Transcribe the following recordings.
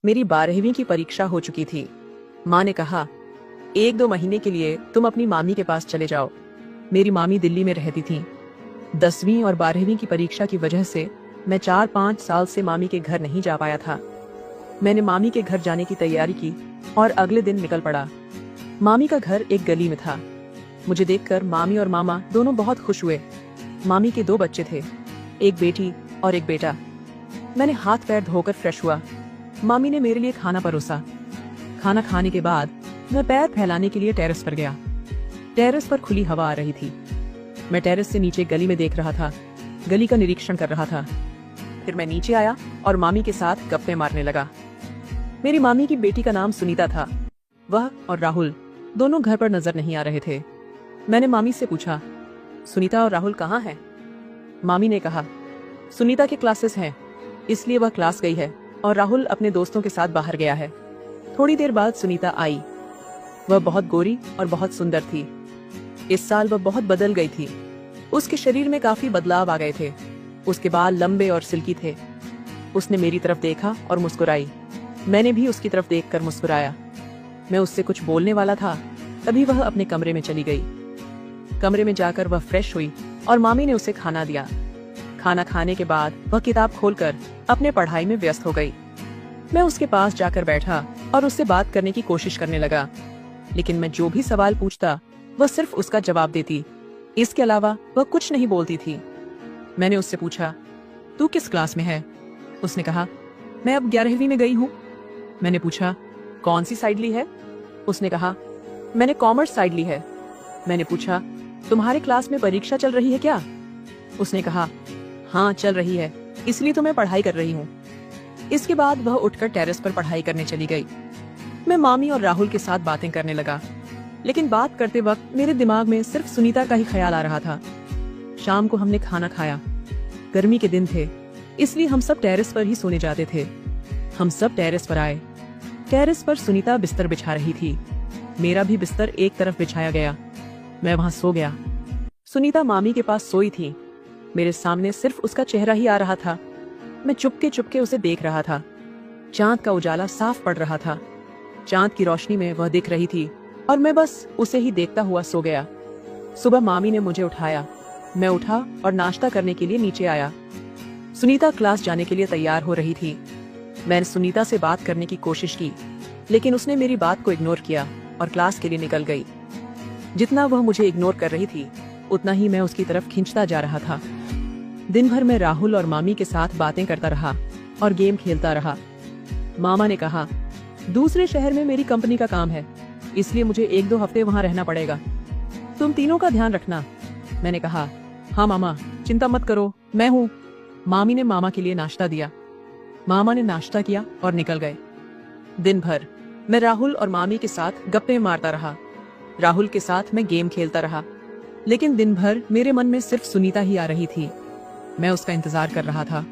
मेरी 12वीं की परीक्षा हो चुकी थी। माँ ने कहा, 1-2 महीने के लिए तुम अपनी मामी के पास चले जाओ। मेरी मामी दिल्ली में रहती थी। 10वीं और 12वीं की परीक्षा की वजह से मैं 4-5 साल से मामी के घर नहीं जा पाया था। मैंने मामी के घर जाने की तैयारी की और अगले दिन निकल पड़ा। मामी का घर एक गली में था। मुझे देखकर मामी और मामा दोनों बहुत खुश हुए। मामी के 2 बच्चे थे, एक बेटी और एक बेटा। मैंने हाथ पैर धोकर फ्रेश हुआ। मामी ने मेरे लिए खाना परोसा। खाना खाने के बाद मैं पैर फैलाने के लिए टेरेस पर गया। टेरेस पर खुली हवा आ रही थी। मैं टेरेस से नीचे गली में देख रहा था, गली का निरीक्षण कर रहा था। फिर मैं नीचे आया और मामी के साथ गप्पे मारने लगा। मेरी मामी की बेटी का नाम सुनीता था। वह और राहुल दोनों घर पर नजर नहीं आ रहे थे। मैंने मामी से पूछा, सुनीता और राहुल कहाँ हैं? मामी ने कहा, सुनीता के क्लासेस हैं, इसलिए वह क्लास गई है और राहुल अपने दोस्तों के साथ बाहर गया है। थोड़ी देर बाद सुनीता आई। वह बहुत गोरी और बहुत सुंदर थी। इस साल वह बहुत बदल गई थी। उसके शरीर में काफी बदलाव आ गए थे। उसके बाल लंबे और सिल्की थे। उसने मेरी तरफ देखा और मुस्कुराई। मैंने भी उसकी तरफ देखकर मुस्कुराया। मैं उससे कुछ बोलने वाला था, तभी वह अपने कमरे में चली गई। कमरे में जाकर वह फ्रेश हुई और मामी ने उसे खाना दिया। खाना खाने के बाद वह किताब खोलकर अपने पढ़ाई में व्यस्त हो गई। मैं उसके पास जाकर बैठा और उससे बात करने की कोशिश करने लगा, लेकिन मैं जो भी सवाल पूछता वह सिर्फ उसका जवाब देती। इसके अलावा वह कुछ नहीं बोलती थी। मैंने उससे पूछा, तू किस क्लास में है? उसने कहा, मैं अब 11वीं में गई हूँ। मैंने पूछा, कौन सी साइड ली है? उसने कहा, मैंने कॉमर्स साइड ली है। मैंने पूछा, तुम्हारे क्लास में परीक्षा चल रही है क्या? उसने कहा, हाँ चल रही है, इसलिए तो मैं पढ़ाई कर रही हूँ। इसके बाद वह उठकर टेरेस पर पढ़ाई करने चली गई। मैं मामी और राहुल के साथ बातें करने लगा, लेकिन बात करते वक्त मेरे दिमाग में सिर्फ सुनीता का ही ख्याल आ रहा था। शाम को हमने खाना खाया। गर्मी के दिन थे, इसलिए हम सब टेरेस पर ही सोने जाते थे। हम सब टेरेस पर आए। टेरेस पर सुनीता बिस्तर बिछा रही थी। मेरा भी बिस्तर एक तरफ बिछाया गया। मैं वहां सो गया। सुनीता मामी के पास सोई थी। मेरे सामने सिर्फ उसका चेहरा ही आ रहा था। मैं चुपके चुपके उसे देख रहा था। चांद का उजाला साफ पड़ रहा था। चांद की रोशनी में वह दिख रही थी और मैं बस उसे ही देखता हुआ सो गया। सुबह मामी ने मुझे उठाया। मैं उठा और नाश्ता करने के लिए नीचे आया। सुनीता क्लास जाने के लिए तैयार हो रही थी। मैंने सुनीता से बात करने की कोशिश की, लेकिन उसने मेरी बात को इग्नोर किया और क्लास के लिए निकल गई। जितना वह मुझे इग्नोर कर रही थी, उतना ही मैं उसकी तरफ खींचता जा रहा था। दिन भर मैं राहुल और मामी के साथ बातें करता रहा और गेम खेलता रहा। मामा ने कहा, दूसरे शहर में मेरी कंपनी का काम है, इसलिए मुझे 1-2 हफ्ते वहाँ रहना पड़ेगा। तुम तीनों का ध्यान रखना। मैंने कहा, हाँ मामा, चिंता मत करो, मैं हूँ। मामी ने मामा के लिए नाश्ता दिया। मामा ने नाश्ता किया और निकल गए। दिन भर मैं राहुल और मामी के साथ गप्पे मारता रहा। राहुल के साथ मैं गेम खेलता रहा, लेकिन दिन भर मेरे मन में सिर्फ सुनीता ही आ रही थी। मैं उसका इंतजार कर रहा था।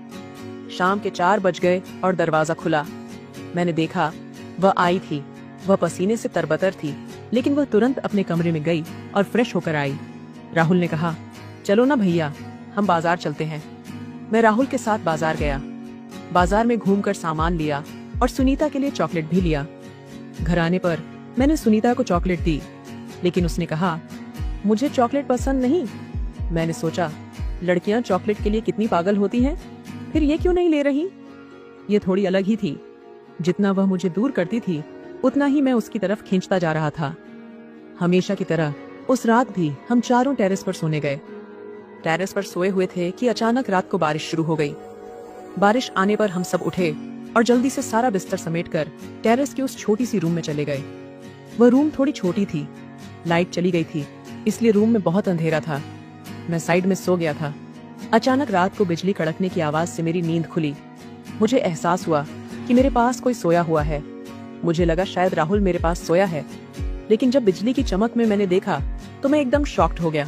शाम के 4 बज गए और दरवाजा खुला। मैंने देखा वह आई थी। वह पसीने से तरबतर थी, लेकिन वह तुरंत अपने कमरे में गई और फ्रेश होकर आई। राहुल ने कहा, चलो ना भैया, हम बाजार चलते हैं। मैं राहुल के साथ बाजार गया। बाजार में घूमकर सामान लिया और सुनीता के लिए चॉकलेट भी लिया। घर आने पर मैंने सुनीता को चॉकलेट दी, लेकिन उसने कहा, मुझे चॉकलेट पसंद नहीं। मैंने सोचा, लड़कियां चॉकलेट के लिए कितनी पागल होती हैं, फिर ये क्यों नहीं ले रही? ये थोड़ी अलग ही थी। जितना वह मुझे दूर करती थी, उतना ही मैं उसकी तरफ खींचता जा रहा था। हमेशा की तरह उस रात भी हम चारों टेरेस पर सोने गए। टेरेस पर सोए हुए थे कि अचानक रात को बारिश शुरू हो गई। बारिश आने पर हम सब उठे और जल्दी से सारा बिस्तर समेटकर टेरेस के उस छोटी सी रूम में चले गए। वह रूम थोड़ी छोटी थी। लाइट चली गई थी, इसलिए रूम में बहुत अंधेरा था। मैं साइड में सो गया था। अचानक रात को बिजली कड़कने की आवाज से मेरी नींद खुली। मुझे एहसास हुआ कि मेरे पास कोई सोया हुआ है। मुझे लगा शायद राहुल मेरे पास सोया है, लेकिन जब बिजली की चमक में मैंने देखा तो मैं एकदम शॉक्ड हो गया।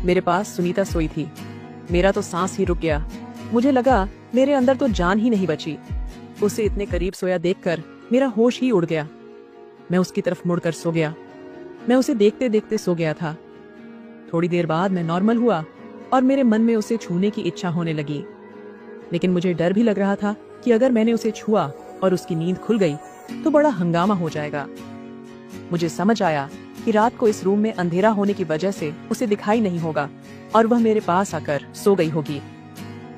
मेरे पास सुनीता सोई थी। मेरा तो सांस ही रुक गया। मुझे लगा मेरे अंदर तो जान ही नहीं बची। उसे इतने करीब सोया देखकर मेरा होश ही उड़ गया। मैं उसकी तरफ मुड़कर सो गया। मैं उसे देखते देखते सो गया था। थोड़ी देर बाद मैं नॉर्मल हुआ और मेरे मन में उसे छूने की इच्छा होने लगी, लेकिन मुझे डर भी लग रहा था कि अगर मैंने उसे छुआ और उसकी नींद खुल गई तो बड़ा हंगामा हो जाएगा। मुझे समझ आया कि रात को इस रूम में अंधेरा होने की वजह से उसे दिखाई नहीं होगा और वह मेरे पास आकर सो गई होगी,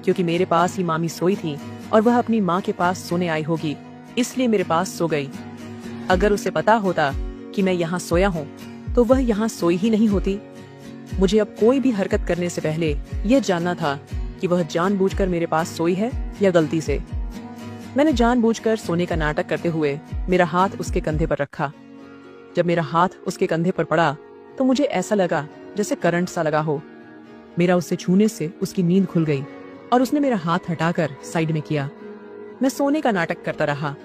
क्योंकि मेरे पास ही मामी सोई थी और वह अपनी माँ के पास सोने आई होगी, इसलिए मेरे पास सो गई। अगर उसे पता होता कि मैं यहाँ सोया हूँ तो वह यहाँ सोई ही नहीं होती। मुझे अब कोई भी हरकत करने से पहले यह जानना था कि वह जानबूझकर मेरे पास सोई है या गलती से। मैंने जानबूझकर सोने का नाटक करते हुए मेरा हाथ उसके कंधे पर रखा। जब मेरा हाथ उसके कंधे पर पड़ा तो मुझे ऐसा लगा जैसे करंट सा लगा हो। मेरा उसे छूने से उसकी नींद खुल गई और उसने मेरा हाथ हटाकर साइड में किया। मैं सोने का नाटक करता रहा।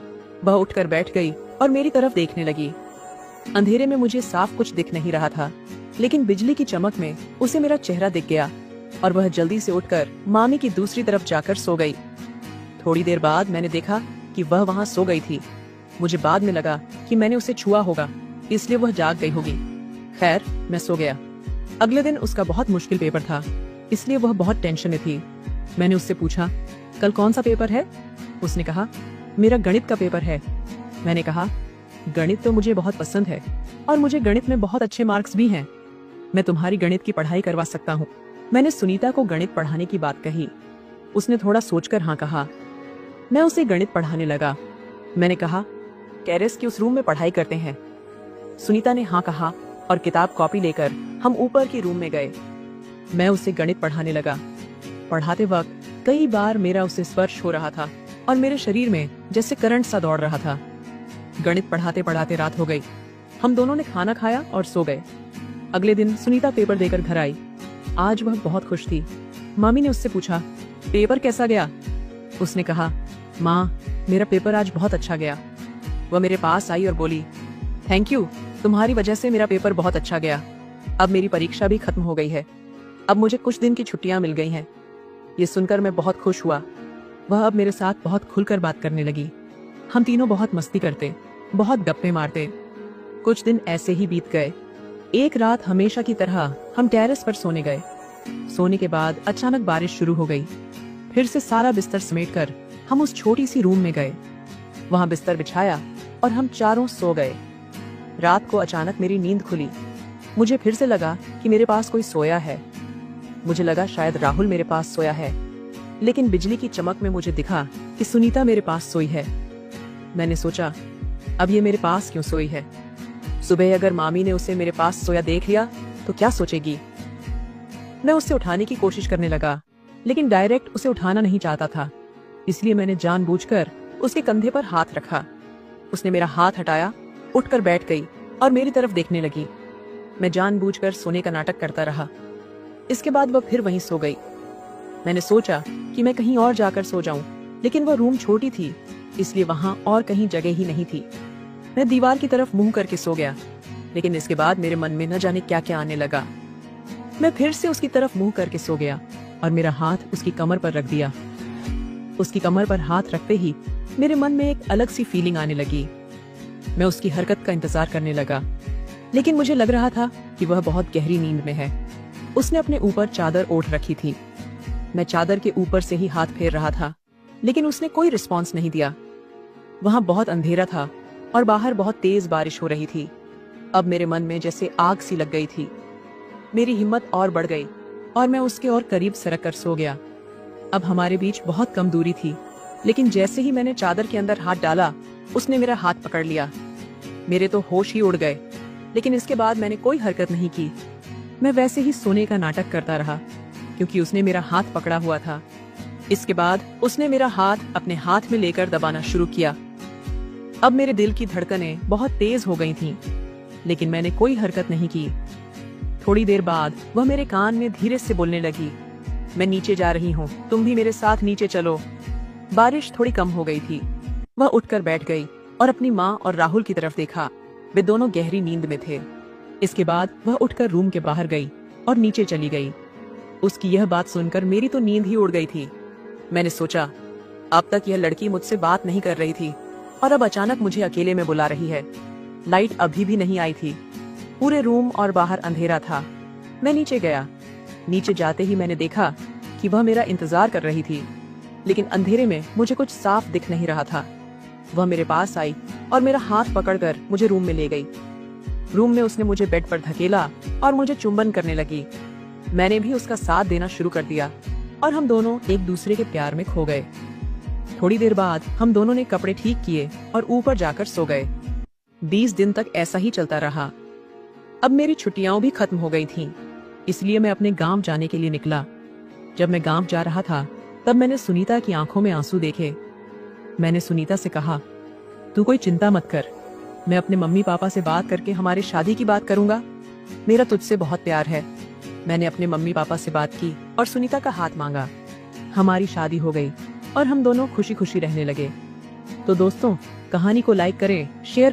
वह उठकर बैठ गई और मेरी तरफ देखने लगी। अंधेरे में मुझे साफ कुछ दिख नहीं रहा था, लेकिन बिजली की चमक में उसे मेरा चेहरा दिख गया और वह जल्दी से उठकर मामी की दूसरी तरफ जाकर सो गई। थोड़ी देर बाद मैंने देखा कि वह वहाँ सो गई थी। मुझे बाद में लगा कि मैंने उसे छुआ होगा, इसलिए वह जाग गई होगी। खैर, मैं सो गया। अगले दिन उसका बहुत मुश्किल पेपर था, इसलिए वह बहुत टेंशन में थी। मैंने उससे पूछा, कल कौन सा पेपर है? उसने कहा, मेरा गणित का पेपर है। मैंने कहा, गणित तो मुझे बहुत पसंद है और मुझे गणित में बहुत अच्छे मार्क्स भी हैं। मैं तुम्हारी गणित की पढ़ाई करवा सकता हूँ। मैंने सुनीता को गणित पढ़ाने की बात कही। उसने थोड़ा सोचकर हाँ कहा। मैं उसे गणित पढ़ाने लगा। मैंने कहा, टेरेस के उस रूम में पढ़ाई करते हैं। सुनीता ने हाँ कहा और किताब कॉपी लेकर हम ऊपर के रूम में गए। मैं उसे गणित पढ़ाने लगा। पढ़ाते वक्त कई बार मेरा उसे स्पर्श हो रहा था और मेरे शरीर में जैसे करंट सा दौड़ रहा था। गणित पढ़ाते पढ़ाते रात हो गई। हम दोनों ने खाना खाया और सो गए। अगले दिन सुनीता पेपर देकर घर आई। आज वह बहुत खुश थी। मामी ने उससे पूछा, पेपर कैसा गया? उसने कहा, माँ, मेरा पेपर आज बहुत अच्छा गया। वह मेरे पास आई और बोली, थैंक यू, तुम्हारी वजह से मेरा पेपर बहुत अच्छा गया। अब मेरी परीक्षा भी खत्म हो गई है। अब मुझे कुछ दिन की छुट्टियां मिल गई हैं। ये सुनकर मैं बहुत खुश हुआ। वह अब मेरे साथ बहुत खुलकर बात करने लगी। हम तीनों बहुत मस्ती करते, बहुत गप्पे मारते। कुछ दिन ऐसे ही बीत गए। एक रात हमेशा की तरह हम टेरेस पर सोने गए। सोने के बाद अचानक बारिश शुरू हो गई। फिर से सारा बिस्तर समेटकर हम उस छोटी सी रूम में गए। वहां बिस्तर बिछाया और हम चारों सो गए। रात को अचानक मेरी नींद खुली। मुझे फिर से लगा कि मेरे पास कोई सोया है। मुझे लगा शायद राहुल मेरे पास सोया है, लेकिन बिजली की चमक में मुझे दिखा कि सुनीता मेरे पास सोई है। मैंने सोचा, अब ये मेरे पास क्यों सोई है? सुबह अगर मामी ने उसे मेरे पास सोया देख लिया तो क्या सोचेगी? मैं उसे उठाने की कोशिश करने लगा, लेकिन डायरेक्ट उसे उठाना नहीं चाहता था, इसलिए मैंने जानबूझकर उसके कंधे पर हाथ रखा। उसने मेरा हाथ हटाया, उठकर बैठ गई और मेरी तरफ देखने लगी। मैं जानबूझकर सोने का नाटक करता रहा। इसके बाद वह फिर वहीं सो गई। मैंने सोचा कि मैं कहीं और जाकर सो जाऊं, लेकिन वह रूम छोटी थी, इसलिए वहां और कहीं जगह ही नहीं थी। मैं दीवार की तरफ मुंह करके सो गया, लेकिन इसके बाद मेरे मन में न जाने क्या क्या आने लगा। मैं फिर से उसकी तरफ मुंह करके सो गया और मेरा हाथ उसकी कमर पर रख दिया। उसकी कमर पर हाथ रखते ही मेरे मन में एक अलग सी फीलिंग आने लगी। मैं उसकी हरकत का इंतजार करने लगा, लेकिन मुझे लग रहा था कि वह बहुत गहरी नींद में है। उसने अपने ऊपर चादर ओढ़ रखी थी। मैं चादर के ऊपर से ही हाथ फेर रहा था, लेकिन उसने कोई रिस्पॉन्स नहीं दिया। वहां बहुत अंधेरा था और बाहर बहुत तेज बारिश हो रही थी। अब मेरे मन में जैसे आग सी लग गई थी। मेरी हिम्मत और बढ़ गई और मैं उसके और करीब सरक कर सो गया। अब हमारे बीच बहुत कम दूरी थी, लेकिन जैसे ही मैंने चादर के अंदर हाथ डाला, उसने मेरा हाथ पकड़ लिया। मेरे तो होश ही उड़ गए, लेकिन इसके बाद मैंने कोई हरकत नहीं की। मैं वैसे ही सोने का नाटक करता रहा, क्योंकि उसने मेरा हाथ पकड़ा हुआ था। इसके बाद उसने मेरा हाथ अपने हाथ में लेकर दबाना शुरू किया। अब मेरे दिल की धड़कनें बहुत तेज हो गई थीं, लेकिन मैंने कोई हरकत नहीं की। थोड़ी देर बाद वह मेरे कान में धीरे से बोलने लगी, मैं नीचे जा रही हूँ, तुम भी मेरे साथ नीचे चलो। बारिश थोड़ी कम हो गई थी। वह उठकर बैठ गई और अपनी माँ और राहुल की तरफ देखा। वे दोनों गहरी नींद में थे। इसके बाद वह उठकर रूम के बाहर गई और नीचे चली गई। उसकी यह बात सुनकर मेरी तो नींद ही उड़ गई थी। मैंने सोचा, अब तक यह लड़की मुझसे बात नहीं कर रही थी और अब अचानक मुझे अकेले में बुला रही है। लाइट अभी भी नहीं आई थी। पूरे रूम और बाहर अंधेरा था। मैं नीचे गया। नीचे जाते ही मैंने देखा कि वह मेरा इंतजार कर रही थी, लेकिन अंधेरे में मुझे कुछ साफ दिख नहीं रहा था। वह मेरे पास आई और मेरा हाथ पकड़कर मुझे रूम में ले गई। रूम में उसने मुझे बेड पर धकेला और मुझे चुंबन करने लगी। मैंने भी उसका साथ देना शुरू कर दिया और हम दोनों एक दूसरे के प्यार में खो गए। थोड़ी देर बाद हम दोनों ने कपड़े ठीक किए और ऊपर जाकर सो गए। 20 दिन तक ऐसा ही चलता रहा। अब मेरी छुट्टियां भी खत्म हो गई थीं, इसलिए मैं अपने गांव जाने के लिए निकला। जब मैं गांव जा रहा था तब मैंने सुनीता की आंखों में आंसू देखे। मैंने सुनीता से कहा, तू कोई चिंता मत कर, मैं अपने मम्मी पापा से बात करके हमारी शादी की बात करूंगा। मेरा तुझसे बहुत प्यार है। मैंने अपने मम्मी पापा से बात की और सुनीता का हाथ मांगा। हमारी शादी हो गई और हम दोनों खुशी खुशी रहने लगे। तो दोस्तों, कहानी को लाइक करें, शेयर